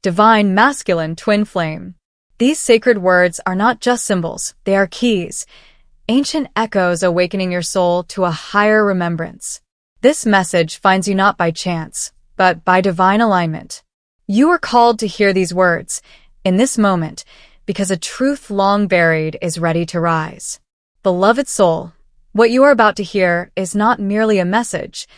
divine masculine twin flame. These sacred words are not just symbols, they are keys, ancient echoes awakening your soul to a higher remembrance. This message finds you not by chance, but by divine alignment. You are called to hear these words, in this moment, because a truth long buried is ready to rise. Beloved soul, what you are about to hear is not merely a message,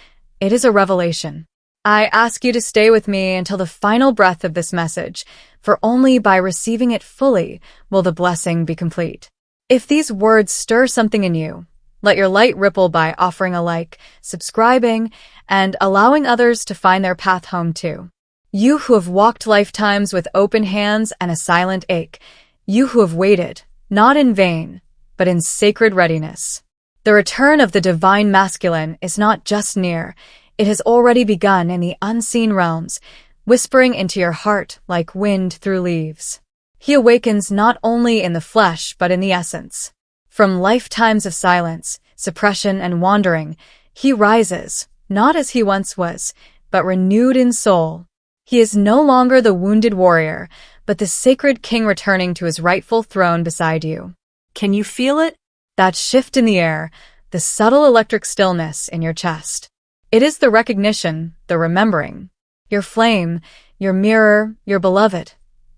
it is a revelation. I ask you to stay with me until the final breath of this message, for only by receiving it fully will the blessing be complete. If these words stir something in you, let your light ripple by offering a like, subscribing, and allowing others to find their path home too. You who have walked lifetimes with open hands and a silent ache, you who have waited, not in vain, but in sacred readiness. The return of the divine masculine is not just near, it has already begun in the unseen realms, whispering into your heart like wind through leaves. He awakens not only in the flesh but in the essence. From lifetimes of silence, suppression, and wandering, he rises, not as he once was, but renewed in soul. He is no longer the wounded warrior, but the sacred king returning to his rightful throne beside you. Can you feel it? That shift in the air, the subtle electric stillness in your chest. It is the recognition, the remembering. Your flame, your mirror, your beloved.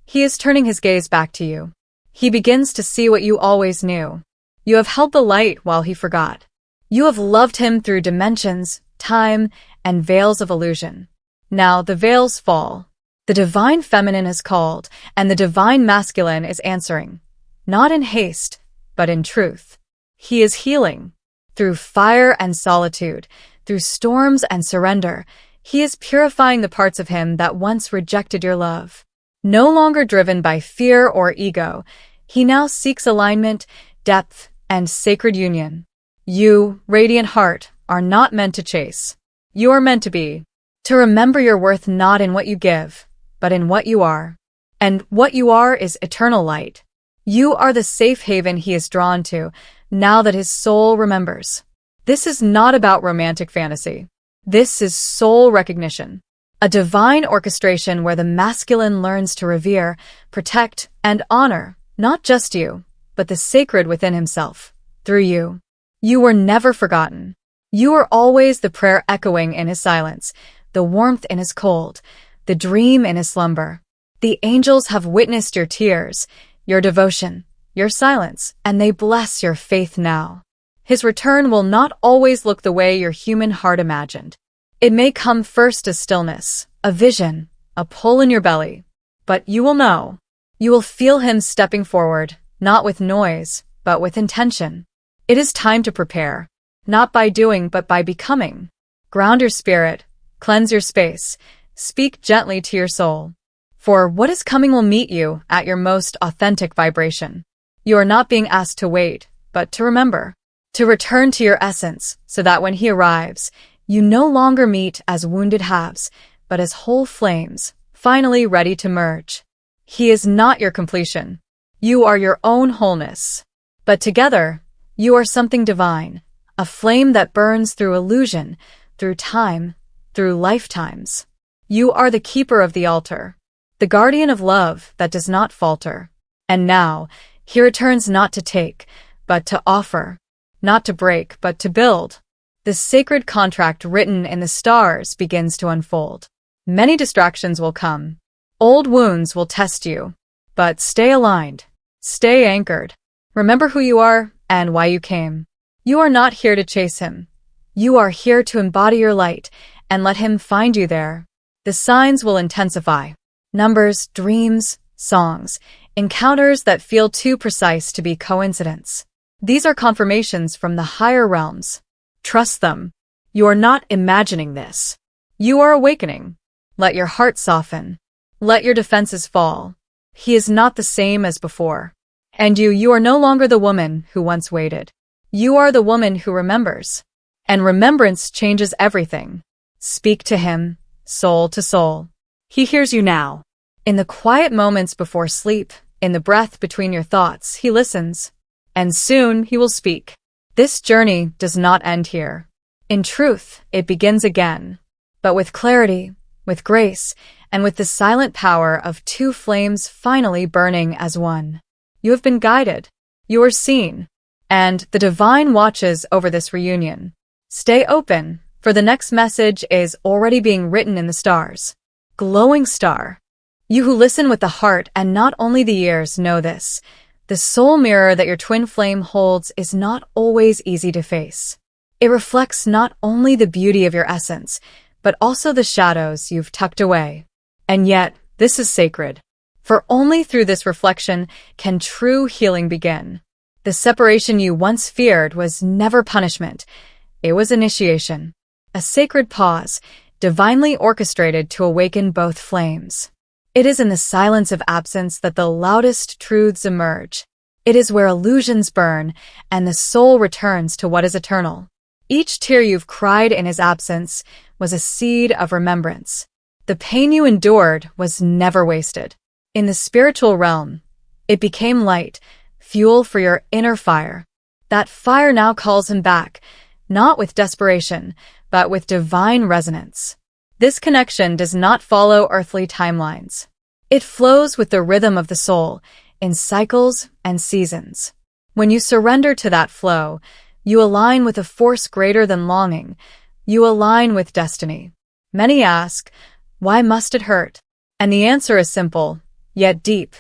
He is turning his gaze back to you. He begins to see what you always knew. You have held the light while he forgot. You have loved him through dimensions, time, and veils of illusion. Now the veils fall. The divine feminine is called, and the divine masculine is answering. Not in haste, but in truth. He is healing. Through fire and solitude, through storms and surrender, he is purifying the parts of him that once rejected your love. No longer driven by fear or ego, he now seeks alignment, depth, and sacred union. You, radiant heart, are not meant to chase. You are meant to be. To remember your worth not in what you give, but in what you are. And what you are is eternal light. You are the safe haven he is drawn to, now that his soul remembers. This is not about romantic fantasy. This is soul recognition. A divine orchestration where the masculine learns to revere, protect, and honor, not just you, but the sacred within himself, through you. You were never forgotten. You are always the prayer echoing in his silence, the warmth in his cold, the dream in his slumber. The angels have witnessed your tears, your devotion, your silence, and they bless your faith now. His return will not always look the way your human heart imagined. It may come first as stillness, a vision, a pull in your belly. But you will know. You will feel him stepping forward, not with noise, but with intention. It is time to prepare, not by doing but by becoming. Ground your spirit, cleanse your space, speak gently to your soul. For what is coming will meet you at your most authentic vibration. You are not being asked to wait, but to remember. To return to your essence, so that when he arrives, you no longer meet as wounded halves, but as whole flames, finally ready to merge. He is not your completion. You are your own wholeness. But together, you are something divine, a flame that burns through illusion, through time, through lifetimes. You are the keeper of the altar, the guardian of love that does not falter. And now, he returns not to take, but to offer. Not to break, but to build. The sacred contract written in the stars begins to unfold. Many distractions will come. Old wounds will test you. But stay aligned. Stay anchored. Remember who you are and why you came. You are not here to chase him. You are here to embody your light and let him find you there. The signs will intensify. Numbers, dreams, songs, encounters that feel too precise to be coincidence. These are confirmations from the higher realms. Trust them. You are not imagining this. You are awakening. Let your heart soften. Let your defenses fall. He is not the same as before. And you are no longer the woman who once waited. You are the woman who remembers. And remembrance changes everything. Speak to him, soul to soul. He hears you now. In the quiet moments before sleep, in the breath between your thoughts, he listens. And soon he will speak. This journey does not end here. In truth, it begins again. But with clarity, with grace, and with the silent power of two flames finally burning as one. You have been guided. You are seen. And the divine watches over this reunion. Stay open, for the next message is already being written in the stars. Glowing star. You who listen with the heart and not only the ears know this. The soul mirror that your twin flame holds is not always easy to face. It reflects not only the beauty of your essence, but also the shadows you've tucked away. And yet, this is sacred. For only through this reflection can true healing begin. The separation you once feared was never punishment. It was initiation. A sacred pause, divinely orchestrated to awaken both flames. It is in the silence of absence that the loudest truths emerge. It is where illusions burn and the soul returns to what is eternal. Each tear you've cried in his absence was a seed of remembrance. The pain you endured was never wasted. In the spiritual realm, it became light, fuel for your inner fire. That fire now calls him back, not with desperation, but with divine resonance. This connection does not follow earthly timelines. It flows with the rhythm of the soul, in cycles and seasons. When you surrender to that flow, you align with a force greater than longing. You align with destiny. Many ask, why must it hurt? And the answer is simple, yet deep.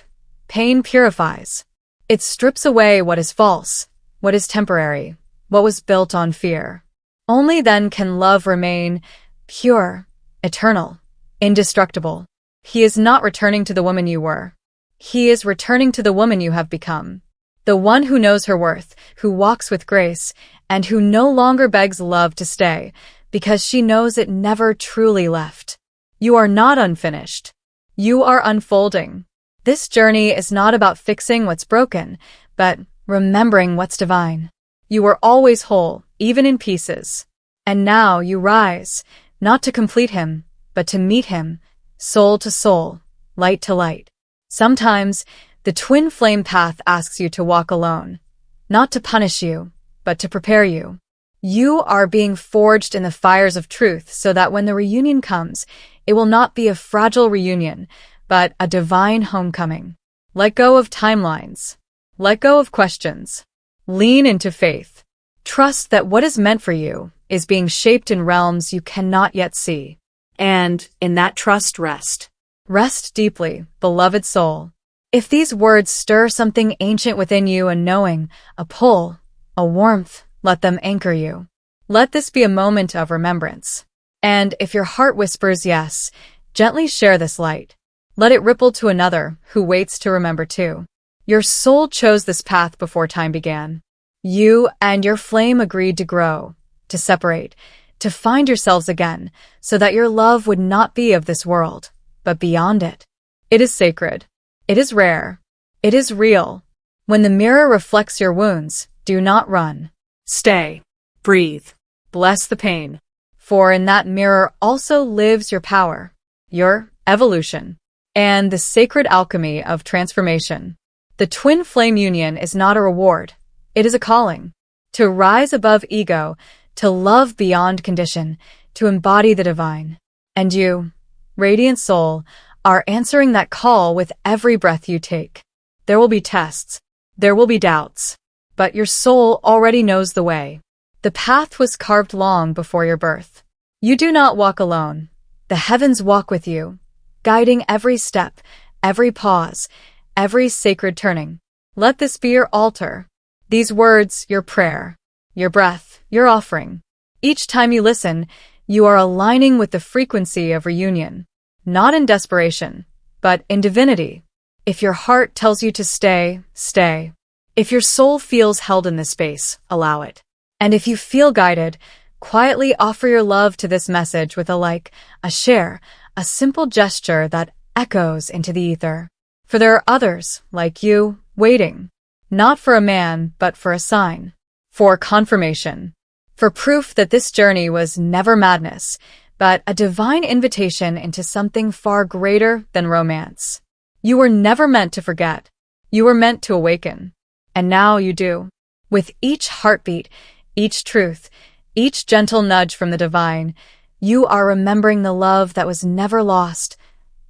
Pain purifies. It strips away what is false, what is temporary, what was built on fear. Only then can love remain pure, eternal, indestructible. He is not returning to the woman you were. He is returning to the woman you have become. The one who knows her worth, who walks with grace, and who no longer begs love to stay, because she knows it never truly left. You are not unfinished. You are unfolding. This journey is not about fixing what's broken, but remembering what's divine. You were always whole, even in pieces. And now you rise, not to complete him, but to meet him, soul to soul, light to light. Sometimes, the twin flame path asks you to walk alone, not to punish you, but to prepare you. You are being forged in the fires of truth so that when the reunion comes, it will not be a fragile reunion, but a divine homecoming. Let go of timelines. Let go of questions. Lean into faith. Trust that what is meant for you is being shaped in realms you cannot yet see. And in that trust, rest. Rest deeply, beloved soul. If these words stir something ancient within you, a knowing, a pull, a warmth, let them anchor you. Let this be a moment of remembrance. And if your heart whispers yes, gently share this light. Let it ripple to another who waits to remember too. Your soul chose this path before time began. You and your flame agreed to grow, to separate, to find yourselves again, so that your love would not be of this world, but beyond it. It is sacred. It is rare. It is real. When the mirror reflects your wounds, do not run. Stay. Breathe. Bless the pain. For in that mirror also lives your power, your evolution, and the sacred alchemy of transformation. The twin flame union is not a reward. It is a calling. To rise above ego, to love beyond condition, to embody the divine. And you, radiant soul, are answering that call with every breath you take. There will be tests. There will be doubts. But your soul already knows the way. The path was carved long before your birth. You do not walk alone. The heavens walk with you, guiding every step, every pause, every sacred turning. Let this be your altar. These words, your prayer, your breath, your offering. Each time you listen, you are aligning with the frequency of reunion, not in desperation, but in divinity. If your heart tells you to stay, stay. If your soul feels held in this space, allow it. And if you feel guided, quietly offer your love to this message with a like, a share, a simple gesture that echoes into the ether. For there are others, like you, waiting. Not for a man, but for a sign. For confirmation. For proof that this journey was never madness, but a divine invitation into something far greater than romance. You were never meant to forget. You were meant to awaken. And now you do. With each heartbeat, each truth, each gentle nudge from the divine, you are remembering the love that was never lost,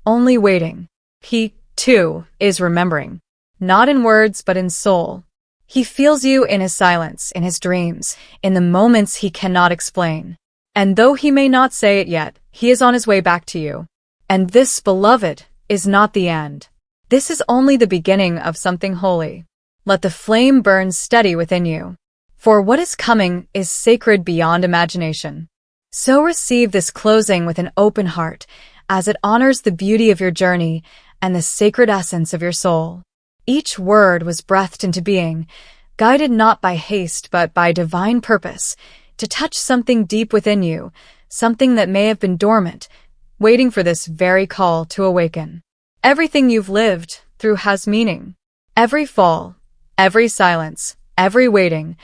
only waiting. He, too, is remembering. Not in words, but in soul. He feels you in his silence, in his dreams, in the moments he cannot explain. And though he may not say it yet, he is on his way back to you. And this, beloved, is not the end. This is only the beginning of something holy. Let the flame burn steady within you. For what is coming is sacred beyond imagination. So receive this closing with an open heart, as it honors the beauty of your journey and the sacred essence of your soul. Each word was breathed into being, guided not by haste but by divine purpose, to touch something deep within you, something that may have been dormant, waiting for this very call to awaken. Everything you've lived through has meaning. Every fall, every silence, every waiting,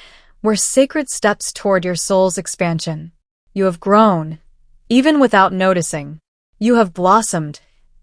were sacred steps toward your soul's expansion. You have grown, even without noticing. You have blossomed,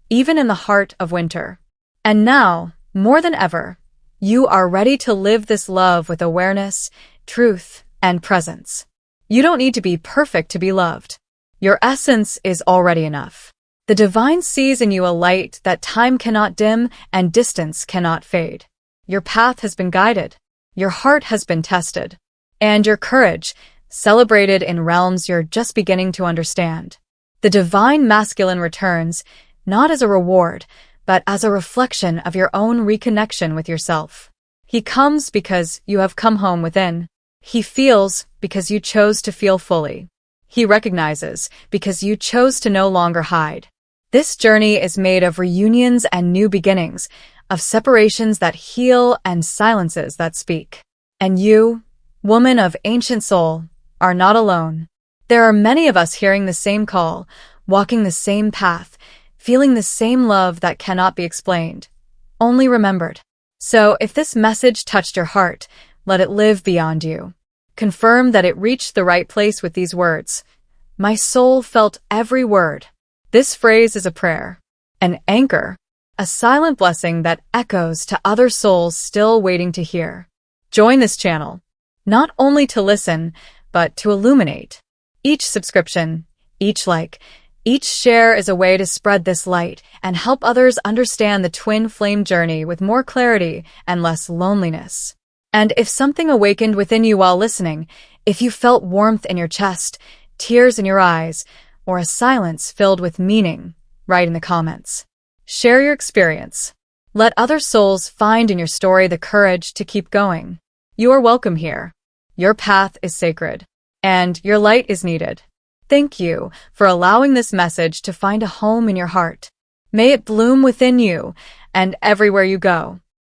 even in the heart of winter. And now, more than ever, you are ready to live this love with awareness, truth, and presence. You don't need to be perfect to be loved. Your essence is already enough. The divine sees in you a light that time cannot dim and distance cannot fade. Your path has been guided. Your heart has been tested. And your courage, celebrated in realms you're just beginning to understand. The divine masculine returns, not as a reward, but as a reflection of your own reconnection with yourself. He comes because you have come home within. He feels because you chose to feel fully. He recognizes because you chose to no longer hide. This journey is made of reunions and new beginnings, of separations that heal and silences that speak. And you, woman of ancient soul, are not alone. There are many of us hearing the same call, walking the same path, feeling the same love that cannot be explained, only remembered. So if this message touched your heart, let it live beyond you. Confirm that it reached the right place with these words. My soul felt every word. This phrase is a prayer, an anchor, a silent blessing that echoes to other souls still waiting to hear. Join this channel, not only to listen, but to illuminate. Each subscription, each like, each share is a way to spread this light and help others understand the twin flame journey with more clarity and less loneliness. And if something awakened within you while listening, if you felt warmth in your chest, tears in your eyes, or a silence filled with meaning, write in the comments. Share your experience. Let other souls find in your story the courage to keep going. You are welcome here. Your path is sacred, and your light is needed. Thank you for allowing this message to find a home in your heart. May it bloom within you and everywhere you go.